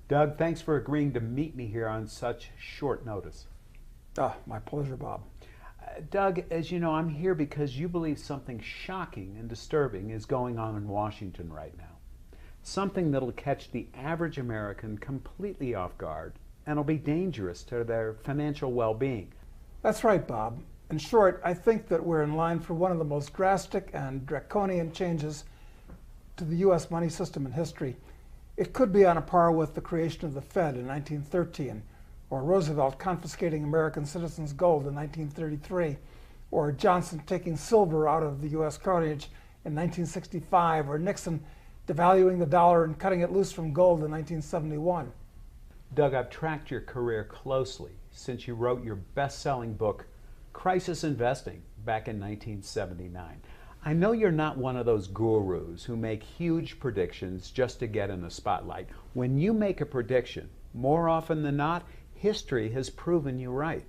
Doug, thanks for agreeing to meet me here on such short notice. My pleasure, Bob. Doug, as you know, I'm here because you believe something shocking and disturbing is going on in Washington right now. Something that'll catch the average American completely off guard and will be dangerous to their financial well-being. That's right, Bob. In short, I think that we're in line for one of the most drastic and draconian changes to the U.S. money system in history. It could be on a par with the creation of the Fed in 1913, or Roosevelt confiscating American citizens' gold in 1933, or Johnson taking silver out of the U.S. coinage in 1965, or Nixon devaluing the dollar and cutting it loose from gold in 1971. Doug, I've tracked your career closely since you wrote your best-selling book, Crisis Investing, back in 1979. I know you're not one of those gurus who make huge predictions just to get in the spotlight. When you make a prediction, more often than not, history has proven you right.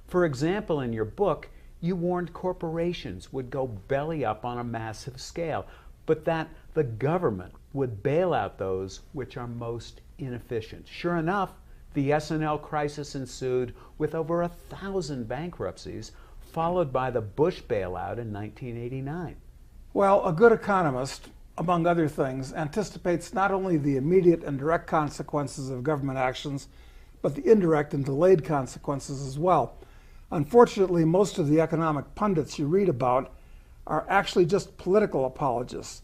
For example, in your book, you warned corporations would go belly up on a massive scale, but that the government would bail out those which are most inefficient. Sure enough, the S&L crisis ensued with over 1,000 bankruptcies, followed by the Bush bailout in 1989. Well, a good economist, among other things, anticipates not only the immediate and direct consequences of government actions, but the indirect and delayed consequences as well. Unfortunately, most of the economic pundits you read about are actually just political apologists.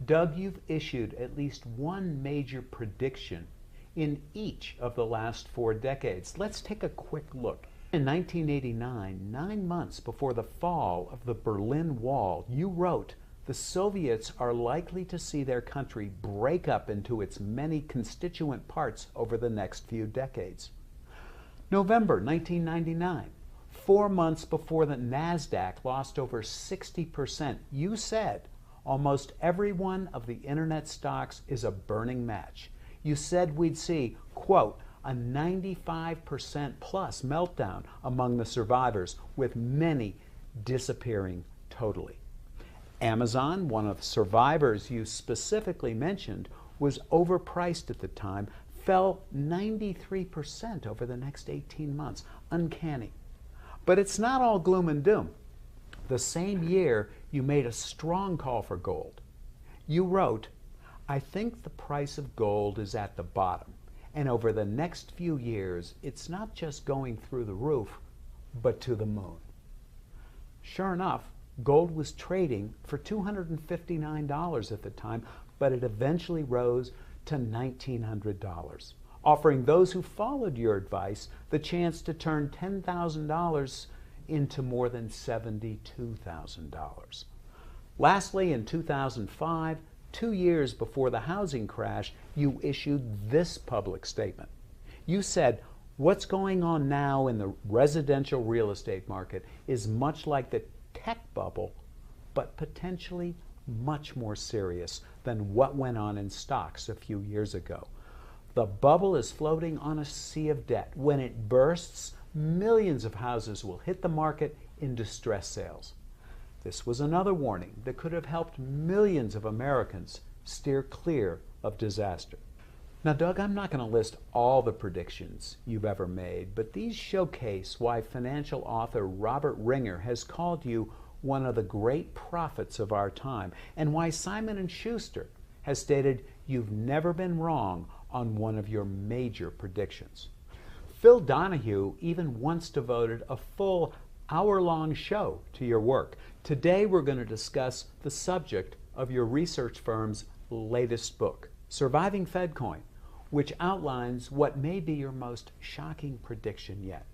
Doug, you've issued at least one major prediction in each of the last 4 decades. Let's take a quick look. In 1989, 9 months before the fall of the Berlin Wall, you wrote, "The Soviets are likely to see their country break up into its many constituent parts over the next few decades." November 1999, 4 months before the NASDAQ lost over 60%, you said, "Almost every one of the internet stocks is a burning match." You said we'd see, quote, "a 95% plus meltdown among the survivors, with many disappearing totally." Amazon, one of the survivors you specifically mentioned, was overpriced at the time, fell 93% over the next 18 months. Uncanny. But it's not all gloom and doom. The same year, you made a strong call for gold. You wrote, "I think the price of gold is at the bottom, and over the next few years, it's not just going through the roof, but to the moon." Sure enough, gold was trading for $259 at the time, but it eventually rose to $1,900, offering those who followed your advice the chance to turn $10,000 into more than $72,000. Lastly, in 2005, 2 years before the housing crash, you issued this public statement. You said, "What's going on now in the residential real estate market is much like the tech bubble, but potentially much more serious than what went on in stocks a few years ago. The bubble is floating on a sea of debt. When it bursts, millions of houses will hit the market in distress sales." This was another warning that could have helped millions of Americans steer clear of disaster. Now, Doug, I'm not going to list all the predictions you've ever made, but these showcase why financial author Robert Ringer has called you one of the great prophets of our time, and why Simon & Schuster has stated you've never been wrong on one of your major predictions. Phil Donahue even once devoted a full hour-long show to your work. Today we're going to discuss the subject of your research firm's latest book, Surviving FEDcoin, which outlines what may be your most shocking prediction yet.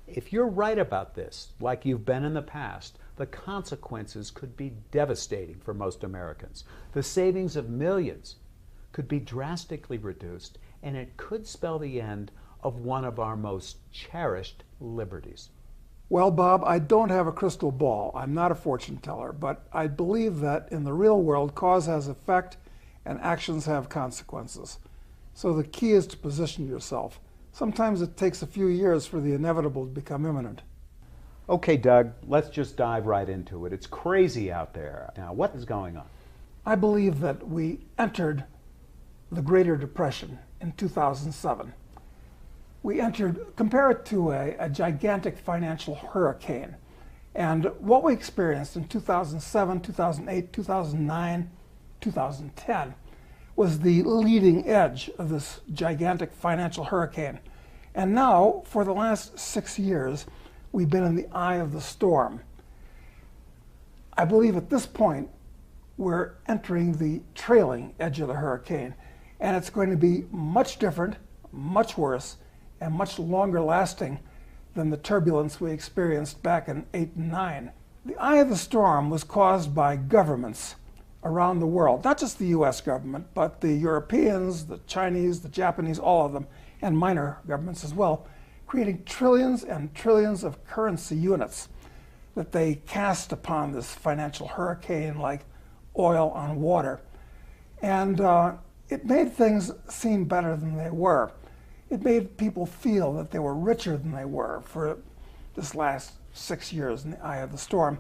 If you're right about this, like you've been in the past, the consequences could be devastating for most Americans. The savings of millions could be drastically reduced, and it could spell the end of one of our most cherished liberties. Well, Bob, I don't have a crystal ball. I'm not a fortune teller, but I believe that in the real world, cause has effect and actions have consequences. So the key is to position yourself. Sometimes it takes a few years for the inevitable to become imminent. Okay, Doug, let's just dive right into it. It's crazy out there. Now, what is going on? I believe that we entered the Greater Depression in 2007. We entered, compare it to a gigantic financial hurricane. And what we experienced in 2007, 2008, 2009, 2010 was the leading edge of this gigantic financial hurricane. And now, for the last 6 years, we've been in the eye of the storm. I believe at this point, we're entering the trailing edge of the hurricane, and it's going to be much different, much worse, and much longer lasting than the turbulence we experienced back in 8 and 9. The eye of the storm was caused by governments around the world, not just the US government, but the Europeans, the Chinese, the Japanese, all of them, and minor governments as well, creating trillions and trillions of currency units that they cast upon this financial hurricane like oil on water. And it made things seem better than they were. It made people feel that they were richer than they were for this last 6 years in the eye of the storm.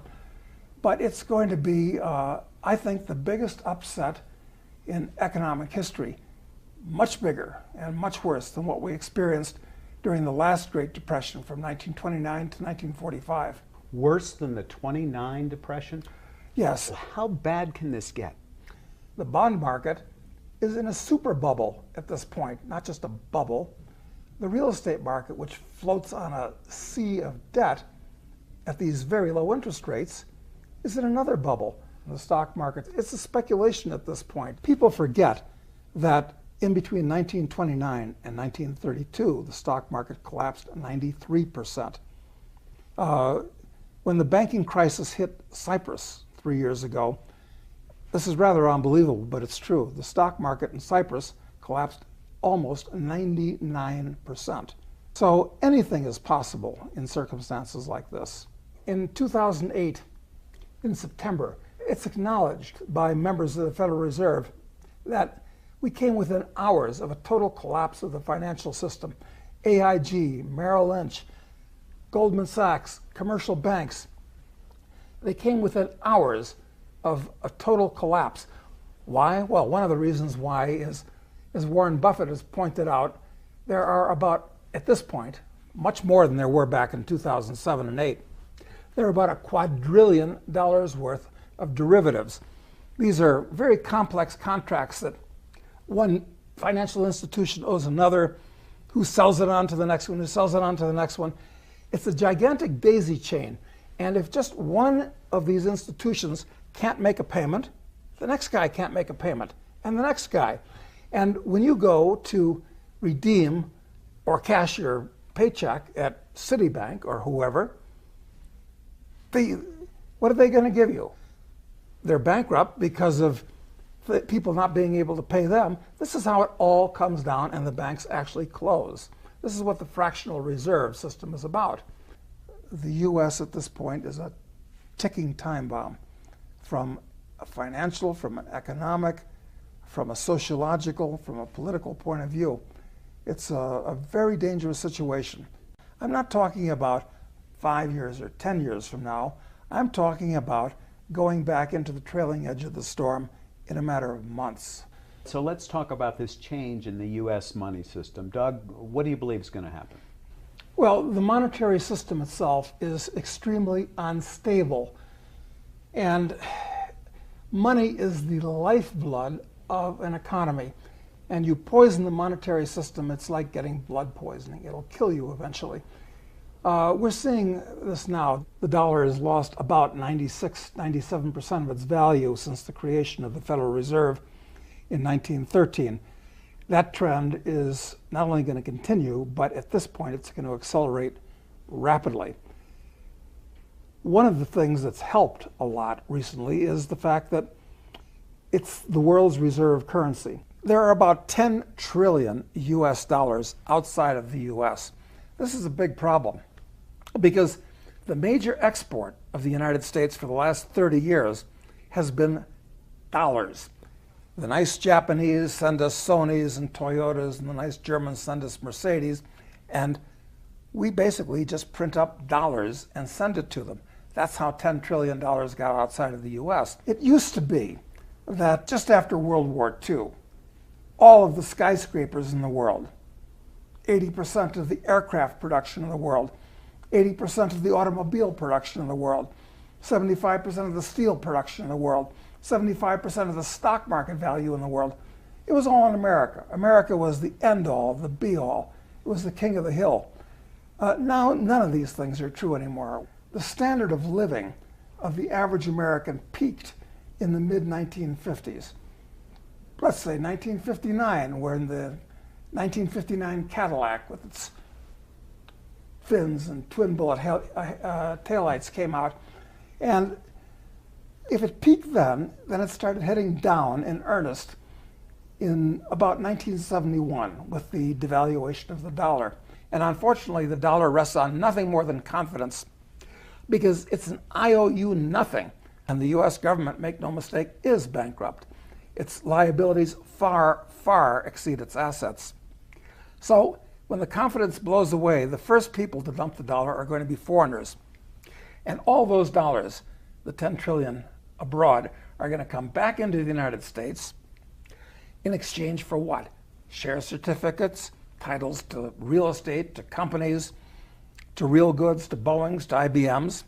But it's going to be, I think, the biggest upset in economic history, much bigger and much worse than what we experienced during the last Great Depression from 1929 to 1945. Worse than the '29 depression? Yes. How bad can this get? The bond market is in a super bubble at this point, not just a bubble. The real estate market, which floats on a sea of debt at these very low interest rates, is in another bubble. The stock market, it's a speculation at this point. People forget that in between 1929 and 1932, the stock market collapsed 93%. When the banking crisis hit Cyprus 3 years ago, this is rather unbelievable, but it's true. The stock market in Cyprus collapsed almost 99%. So anything is possible in circumstances like this. In 2008, in September, it's acknowledged by members of the Federal Reserve that we came within hours of a total collapse of the financial system. AIG, Merrill Lynch, Goldman Sachs, commercial banks, they came within hours of a total collapse. Why? Well, one of the reasons why is, as Warren Buffett has pointed out, there are about, at this point, much more than there were back in 2007 and 8. There are about $1 quadrillion worth of derivatives. These are very complex contracts that one financial institution owes another, who sells it on to the next one, who sells it on to the next one. It's a gigantic daisy chain. And if just one of these institutions can't make a payment, the next guy can't make a payment, and the next guy. And when you go to redeem or cash your paycheck at Citibank or whoever, what are they going to give you? They're bankrupt because of people not being able to pay them. This is how it all comes down, and the banks actually close. This is what the fractional reserve system is about. The U.S. at this point is a ticking time bomb from a financial, from an economic, from a sociological, from a political point of view. It's a very dangerous situation. I'm not talking about 5 years or 10 years from now. I'm talking about going back into the trailing edge of the storm in a matter of months. So let's talk about this change in the U.S. money system. Doug, what do you believe is going to happen? Well, the monetary system itself is extremely unstable. And money is the lifeblood of an economy. And you poison the monetary system, it's like getting blood poisoning. It'll kill you eventually. We're seeing this now. The dollar has lost about 97% of its value since the creation of the Federal Reserve in 1913. That trend is not only going to continue, but at this point it's going to accelerate rapidly. One of the things that's helped a lot recently is the fact that it's the world's reserve currency. There are about 10 trillion US dollars outside of the US. This is a big problem because the major export of the United States for the last 30 years has been dollars. The nice Japanese send us Sonys and Toyotas, and the nice Germans send us Mercedes, and we basically just print up dollars and send it to them. That's how $10 trillion got outside of the US. It used to be that just after World War II, all of the skyscrapers in the world, 80% of the aircraft production in the world, 80% of the automobile production in the world, 75% of the steel production in the world, 75% of the stock market value in the world. It was all in America. America was the end-all, the be-all. It was the king of the hill. Now, none of these things are true anymore. The standard of living of the average American peaked in the mid-1950s. Let's say 1959, when the 1959 Cadillac with its fins and twin bullet taillights came out. And if it peaked then it started heading down in earnest in about 1971 with the devaluation of the dollar. And unfortunately, the dollar rests on nothing more than confidence, because it's an IOU nothing. And the US government, make no mistake, is bankrupt. Its liabilities far, far exceed its assets. So when the confidence blows away, the first people to dump the dollar are going to be foreigners. And all those dollars, the 10 trillion abroad, are going to come back into the United States in exchange for what? Share certificates, titles to real estate, to companies, to real goods, to Boeings, to IBMs.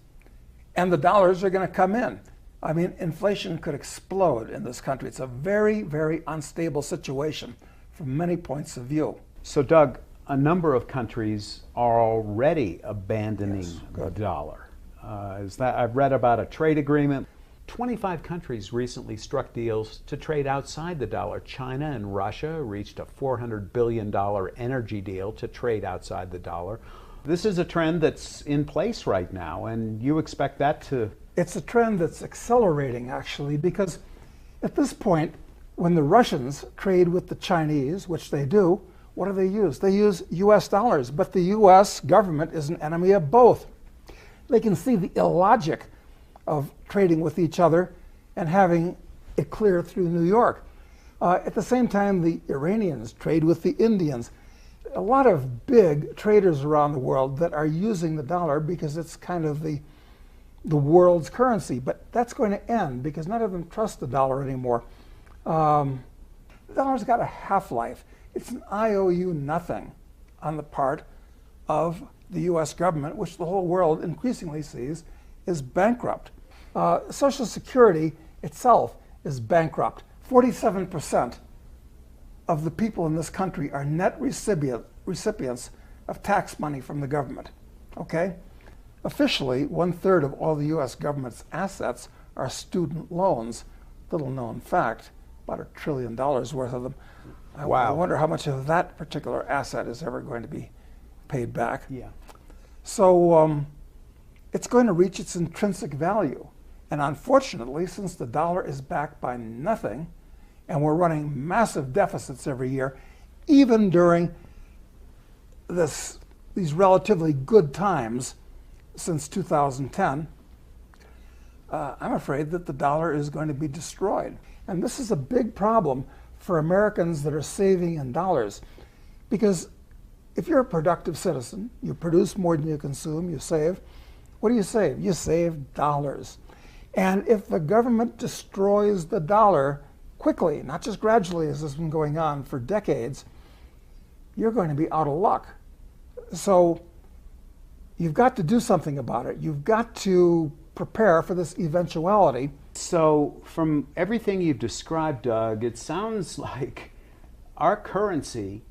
And the dollars are going to come in. I mean, inflation could explode in this country. It's a very, very unstable situation from many points of view. So, Doug, a number of countries are already abandoning the dollar. I've read about a trade agreement. 25 countries recently struck deals to trade outside the dollar. China and Russia reached a $400 billion energy deal to trade outside the dollar. This is a trend that's in place right now, and you expect that to... It's a trend that's accelerating, actually, because at this point, when the Russians trade with the Chinese, which they do, what do they use? They use US dollars, but the US government is an enemy of both. They can see the illogic of trading with each other and having it clear through New York. At the same time, the Iranians trade with the Indians. A lot of big traders around the world that are using the dollar because it's kind of the world's currency. But that's going to end because none of them trust the dollar anymore. The dollar's got a half-life. It's an IOU nothing on the part of the US government, which the whole world increasingly sees is bankrupt. Social Security itself is bankrupt. 47% of the people in this country are net recipients of tax money from the government. Okay? Officially, 1/3 of all the US government's assets are student loans. Little known fact, about $1 trillion worth of them. Wow. I wonder how much of that particular asset is ever going to be paid back. Yeah. So it's going to reach its intrinsic value. And unfortunately, since the dollar is backed by nothing, and we're running massive deficits every year, even during these relatively good times since 2010, I'm afraid that the dollar is going to be destroyed. And this is a big problem for Americans that are saving in dollars. Because if you're a productive citizen, you produce more than you consume, you save. What do you save? You save dollars. And if the government destroys the dollar quickly, not just gradually as has been going on for decades, you're going to be out of luck. So you've got to do something about it. You've got to prepare for this eventuality. So from everything you've described, Doug, it sounds like our currency